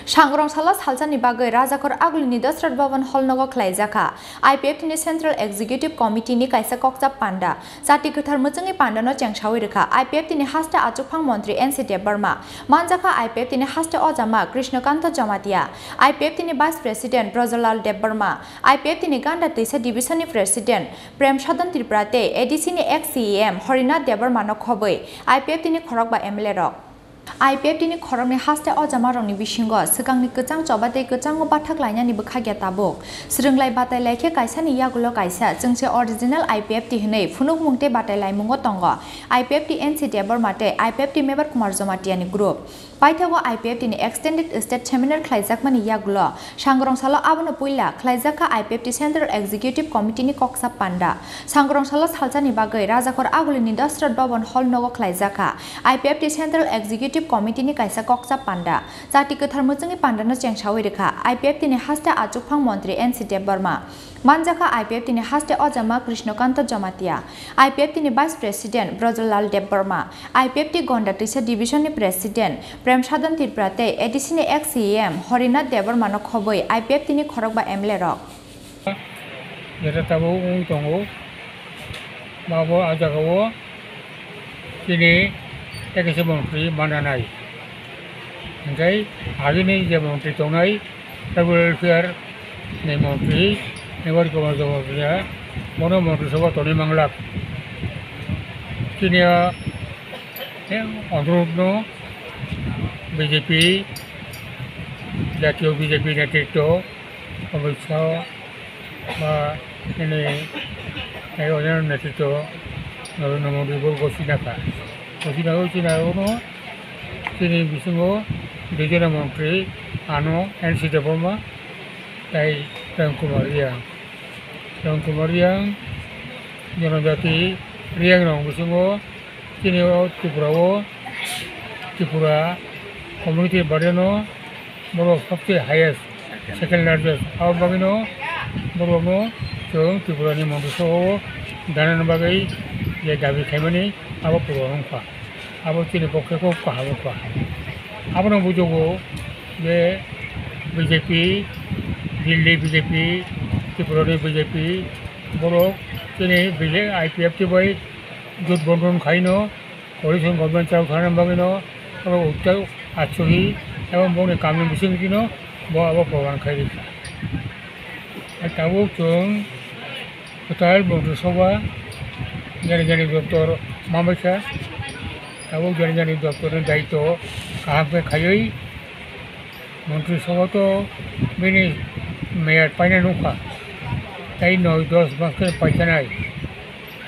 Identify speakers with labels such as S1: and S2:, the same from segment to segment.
S1: Sangrongsalo Salsani bagwi Khlaijakha agulini Dasrat Bhavan Hallnago Khlaijakha IPFT ni Central Executive Committee ni Kaisa Kokchab Panda Jati Gothar Muchungni Panda no Chengsawi Rekha IPFT ni Hasta Achukphang Mantri NC Burma Manjakha IPFT ni Hasta Ojama Krishnakanta Jamatia IPFT ni Vice President Brojolal Burma IPFT ni Ganda Tisa Division ni President Prem Shadan Tripura te ADC ni ex-CEM Horina Burma no khoboi IPFT ni Khorokba MLA rok IPFT ni khorokni haste ojama rokni bisingo sikangni kechang chobate kechango bathak lainani bukhagia tabuk srunglai batai laikhe kaisa ni yagulo kaisa jengse original IPFT hinei phunuk mungte batai laimungo tongo IPFT NC Burma te IPFT member Kumar Jomatiani group paithago IPFT ni extended state seminar Khlaijakha ni yagulo Sangrongsalo abono puila Khlaijakha IPFT Central Executive Committee ni Kokchab Panda Sangrongsalo Salsani bagwi Khlaijakha agulini Dasrat Bhavan Hallnago Khlaijakha IPFT Central Executive Committee ni Kaisa Kokchab Panda Jati Gothar Muchungni Panda no Chengsawi Rekha IPFT ni Hasta Achukphang Mantri NC Burma Manjakha IPFT ni Haste Ojama Krishnakanta Jamatia IPFT ni Vice President Brojolal Burma IPFT Gonda Tisa Division ni President Prem Shadan Tripura te ADC ni ex-CEM Horina Burma no khoboi IPFT ni Khorokba MLA rok
S2: Jeta tabo tongo babo ajagawo kini Kaisa Mantri Mananai Engai agini je Mantri tongai Tribal Welfare ni Mantri Nebar Kumar Jomatiya Mono Mantri Sabha Tony Manglak Kini Andrupno BJP Jatiyo BJP Netitto Amit Shah ba ini ayonya Netitto Narendra Modi bol Goshinaka Goshinaka Kini bisingo Dijana Mantri Ano NC Burma Kai Kumar yang Janajati Riang Rong bisingo Kini Tripura community badeno boro sabse highest second largest aw bagino boro no jong Tripura ni mangso so danan bagai ye dabi khaimani abo purong kha abo chini pokke ko kahabo kha abo no bujogo ye BJP Delhi BJP Tripura ni BJP boro chini IPFT bai jut bondon khaino coalition government chau khana bagino abo uttai achhi এবং বনে কামে বিসিং দিনো bo abo program khairi tabu chung total bongtu soba jani doktor mamasa tabu jani doktor daito kaham pe khayoi mantri soba to bini mayor paina nukha tai 9-10 mas ke paitanai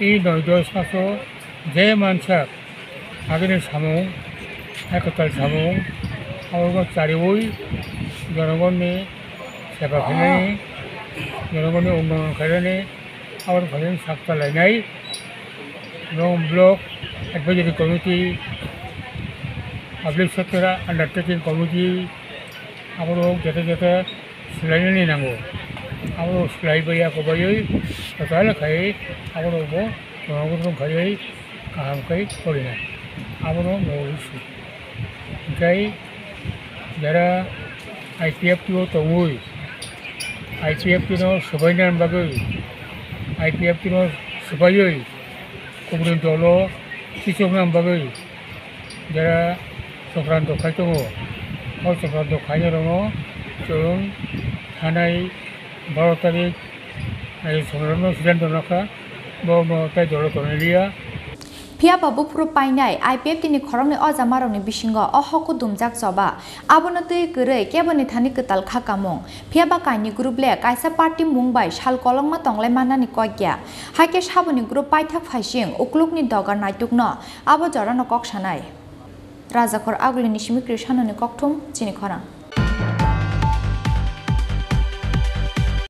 S2: ei 9-10 maso je mansa agene samung ekatal samung Awal cariwui, jangan ni siapa kini, jangan ni umang kini, awal kalian sakta lainai, long block, advisory committee, public sector undertaking committee, awal jata selain ni nango, awal selain bayar kobayoi, total kai, awal orang kai, kaham kai korina, awal mau isu, kai Jara IPFT o tongui IPFT no subainan bagui IPFT no subayoi kemudian dolo sisongan bagui jara sokranto kaitongo o sokranto kainya rongo jong hanai 12 tarik ai sokranto sidan donaka bo no tai dolo tonelia
S1: Pia babu puru painai IPFT ni khorongni ojamarokni bisingo ohoku dumjak soba abono tui gurei keboni thani ketal khakamung pia ba kaini group le kaisa party mungbai sal kolongma tonglai manani kokya haike saboni group paithak phaising uklukni dogar naitukno abo jorano koksanai Khlaijakha agulini simi krishanoni kokthum chini khorang